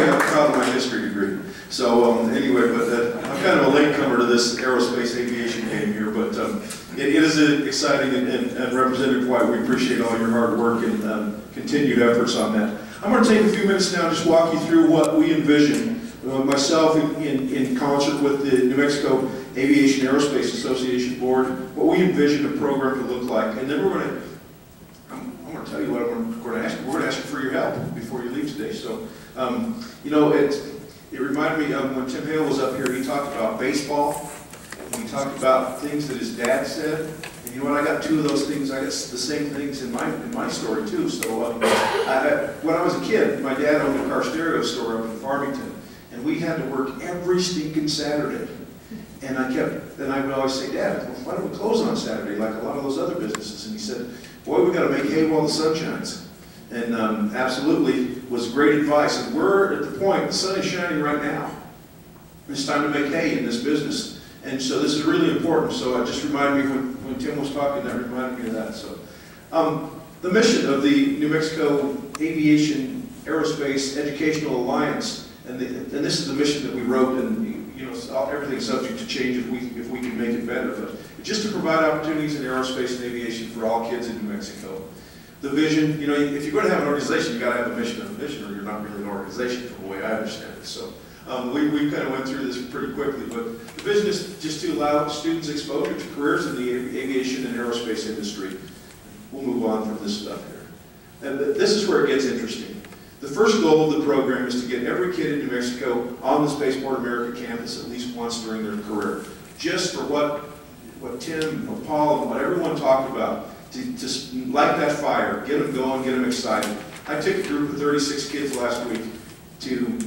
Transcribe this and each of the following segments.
I'm proud of my history degree. So anyway, but I'm kind of a latecomer to this aerospace aviation game here, but it is exciting and representative why we appreciate all your hard work and continued efforts on that. I'm going to take a few minutes now and just walk you through what we envision, myself in concert with the New Mexico Aviation Aerospace Association Board, what we envision a program to look like. And then I'm going to tell you what I'm going to ask you. We're going to ask you for your help before you leave today. So, you know, it reminded me of when Tim Hale was up here, he talked about baseball, and he talked about things that his dad said. And you know what, I got two of those things, I got the same things in my story too. So when I was a kid, my dad owned a car stereo store up in Farmington, and we had to work every stinking Saturday. And I would always say, Dad, why don't we close on Saturday like a lot of those other businesses? And he said, boy, we got to make hay while the sun shines. And absolutely was great advice. And we're at the point, the sun is shining right now. It's time to make hay in this business. And so this is really important. So it just reminded me when Tim was talking, that reminded me of that. So the mission of the New Mexico Aviation Aerospace Educational Alliance, and this is the mission that we wrote, and you know, everything's subject to change if we can make it better, but it's just to provide opportunities in aerospace and aviation for all kids in New Mexico. The vision, you know, if you're going to have an organization, you've got to have a mission and a vision, or you're not really an organization from the way I understand it. So we kind of went through this pretty quickly, but the vision is just to allow students exposure to careers in the aviation and aerospace industry. We'll move on from this stuff here. And this is where it gets interesting. The first goal of the program is to get every kid in New Mexico on the Spaceport America campus at least once during their career. Just for what Tim, what Paul, and what everyone talked about, to light that fire, get them going, get them excited. I took a group of 36 kids last week to,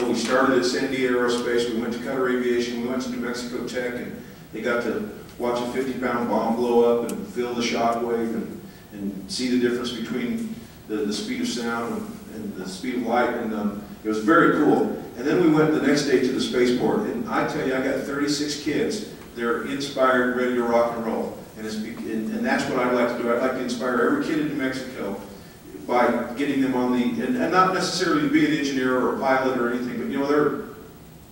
we started at Sandia Aerospace, we went to Cutter Aviation, we went to New Mexico Tech, and they got to watch a 50-pound bomb blow up and feel the shock wave and see the difference between the speed of sound and the speed of light, and it was very cool. And then we went the next day to the spaceport, and I tell you, I got 36 kids. They're inspired, ready to rock and roll, and that's what I'd like to do. I'd like to inspire every kid in New Mexico by getting them on the, and not necessarily to be an engineer or a pilot or anything, but you know, there are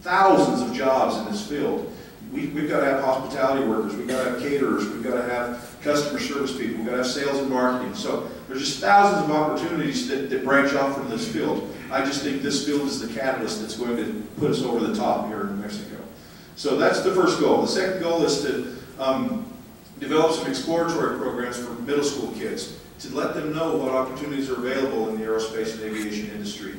thousands of jobs in this field. We've got to have hospitality workers, we've got to have caterers, we've got to have customer service people, we've got to have sales and marketing. So there's just thousands of opportunities that branch off from this field. I just think this field is the catalyst that's going to put us over the top here in New Mexico. So that's the first goal. The second goal is to develop some exploratory programs for middle school kids to let them know what opportunities are available in the aerospace and aviation industry.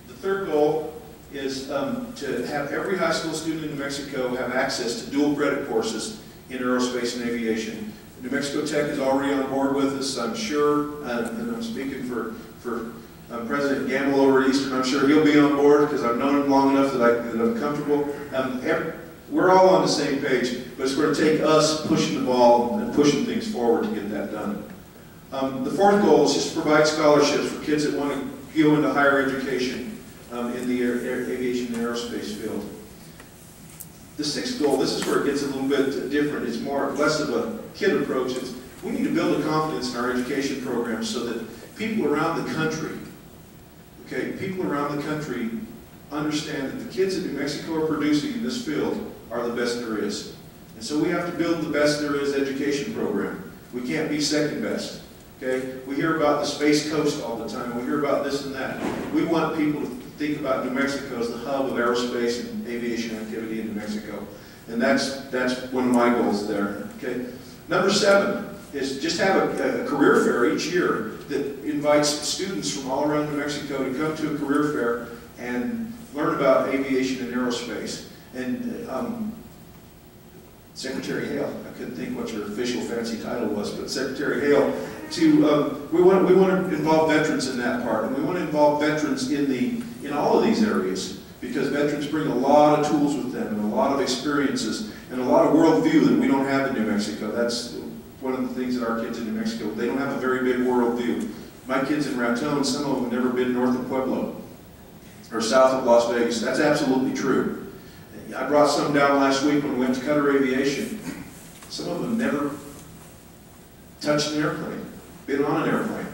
The third goal is to have every high school student in New Mexico have access to dual credit courses in aerospace and aviation. New Mexico Tech is already on board with us, I'm sure, and I'm speaking for President Gamble over at Eastern. I'm sure he'll be on board because I've known him long enough that I'm comfortable. We're all on the same page, but it's going to take us pushing the ball and pushing things forward to get that done. The fourth goal is just to provide scholarships for kids that want to go into higher education in the aviation and aerospace field. The sixth goal, this is where it gets a little bit different. It's less of a kid approach. We need to build a confidence in our education programs so that people around the country, understand that the kids in New Mexico are producing in this field are the best there is. And so we have to build the best there is education program. We can't be second best. Okay? We hear about the Space Coast all the time. We hear about this and that. We want people to think about New Mexico as the hub of aerospace and aviation activity in New Mexico. And that's one of my goals there. Okay? Number 7 is just have a career fair each year that invites students from all around New Mexico to come to a career fair and learn about aviation and aerospace. And Secretary Hale, I couldn't think what your official fancy title was, but Secretary Hale, we want to involve veterans in that part, and we want to involve veterans in all of these areas, because veterans bring a lot of tools with them and a lot of experiences and a lot of worldview that we don't have in New Mexico. That's one of the things that our kids in New Mexico, they don't have a very big worldview. My kids in Raton, some of them have never been north of Pueblo or south of Las Vegas. That's absolutely true. I brought some down last week when we went to Cutter Aviation. Some of them never touched an airplane, been on an airplane.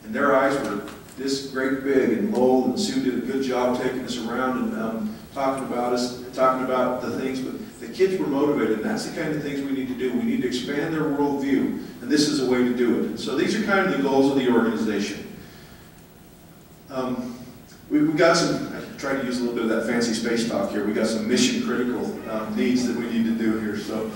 And their eyes were this great big, and Lowell and Sue did a good job taking us around and talking about the things, but the kids were motivated, and that's the kind of things we need to do. We need to expand their worldview, and this is a way to do it. And so these are kind of the goals of the organization. We've got some, I try to use a little bit of that fancy space talk here, we've got some mission critical needs that we need to do here. So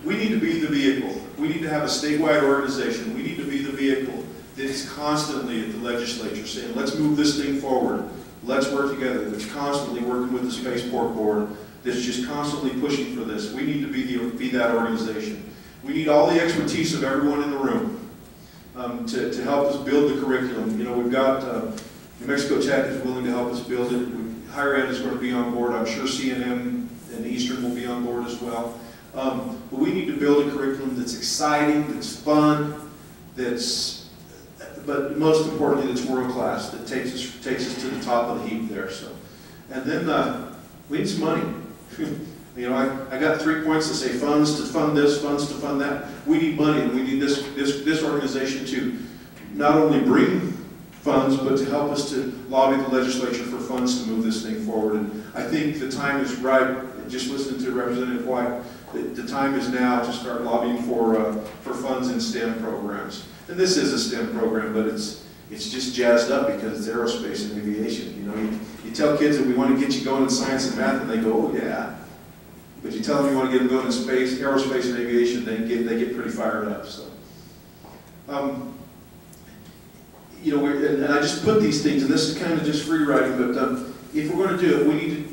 we need to be the vehicle. We need to have a statewide organization. We need to be the vehicle that is constantly at the legislature saying, let's move this thing forward. Let's work together. That's constantly working with the Spaceport Board. That's just constantly pushing for this. We need to be that organization. We need all the expertise of everyone in the room to help us build the curriculum. You know, we've got New Mexico Tech is willing to help us build it. Higher Ed is going to be on board. I'm sure CNM and Eastern will be on board as well. But we need to build a curriculum that's exciting, that's fun, but most importantly, that's world class, that takes us to the top of the heap there. So, and then we need some money. You know, I got 3 points to say: funds to fund this, funds to fund that. We need money, and we need this organization to not only bring funds, but to help us to lobby the legislature for funds to move this thing forward. And I think the time is right. Just listening to Representative White, the time is now to start lobbying for funds in STEM programs. And this is a STEM program, but it's just jazzed up because it's aerospace and aviation. You know, you tell kids that we want to get you going in science and math, and they go, oh yeah. But you tell them you want to get them going in space, aerospace and aviation, they get pretty fired up. So, you know, and I just put these things, and this is kind of just free writing, but if we're going to do it,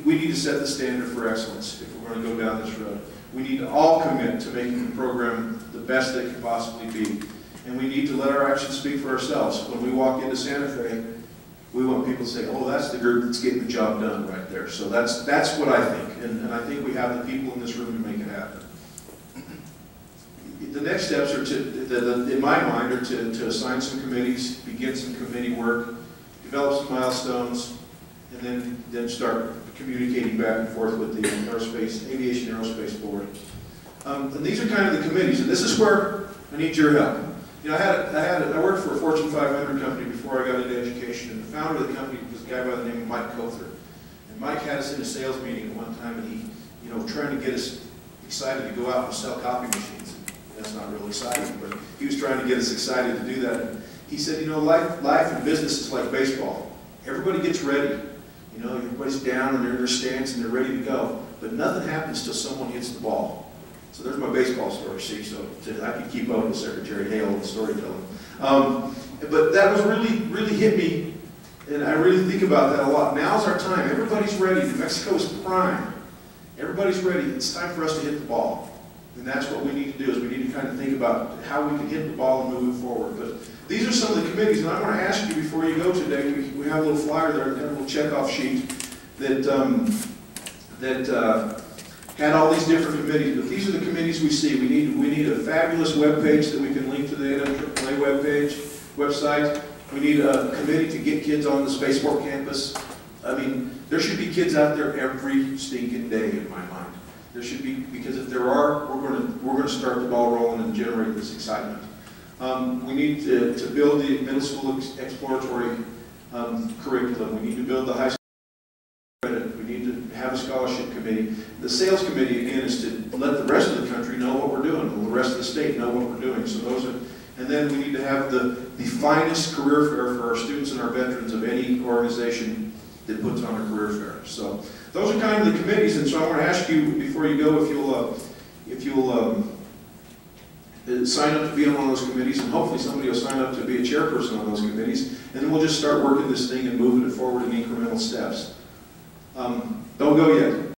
we need to set the standard for excellence. If we're going to go down this road, we need to all commit to making the program the best it can possibly be. And we need to let our actions speak for ourselves. When we walk into Santa Fe, we want people to say, oh, that's the group that's getting the job done right there. So that's what I think. And I think we have the people in this room to make it happen. The next steps are in my mind, are to assign some committees, begin some committee work, develop some milestones, and then start communicating back and forth with the Aviation Aerospace Board. And these are kind of the committees, and this is where I need your help. You know, I worked for a Fortune 500 company before I got into education, and the founder of the company was a guy by the name of Mike Kother. And Mike had us in a sales meeting at one time, and he, you know, trying to get us excited to go out and sell copy machines. And that's not real exciting, but he was trying to get us excited to do that. And he said, you know, life and business is like baseball. Everybody gets ready. You know, everybody's down and they're in their stance and they're ready to go. But nothing happens till someone hits the ball. So there's my baseball story, see, so I can keep up with Secretary Hale and storytelling. But that was really hit me, and I really think about that a lot. Now's our time. Everybody's ready. New Mexico is prime. Everybody's ready. It's time for us to hit the ball. And that's what we need to do, is we need to kind of think about how we can hit the ball and move it forward. But these are some of the committees, and I want to ask you before you go today, we have a little flyer there, a little checkoff sheet that had all these different committees, but these are the committees we see. We need a fabulous web page that we can link to the NMAA website. We need a committee to get kids on the Spaceport campus. I mean, there should be kids out there every stinking day in my mind. There should be, because if there are, we're going to start the ball rolling and generate this excitement. We need to build the middle school exploratory curriculum. We need to build the high school credit. We need to have a scholarship committee. The sales committee, again, is to let the rest of the country know what we're doing, and the rest of the state know what we're doing. So those are, and then we need to have the finest career fair for our students and our veterans of any organization that puts on a career fair. So those are kind of the committees, and so I want to ask you before you go if you'll sign up to be on one of those committees, and hopefully somebody will sign up to be a chairperson on those committees, and then we'll just start working this thing and moving it forward in incremental steps. Don't go yet.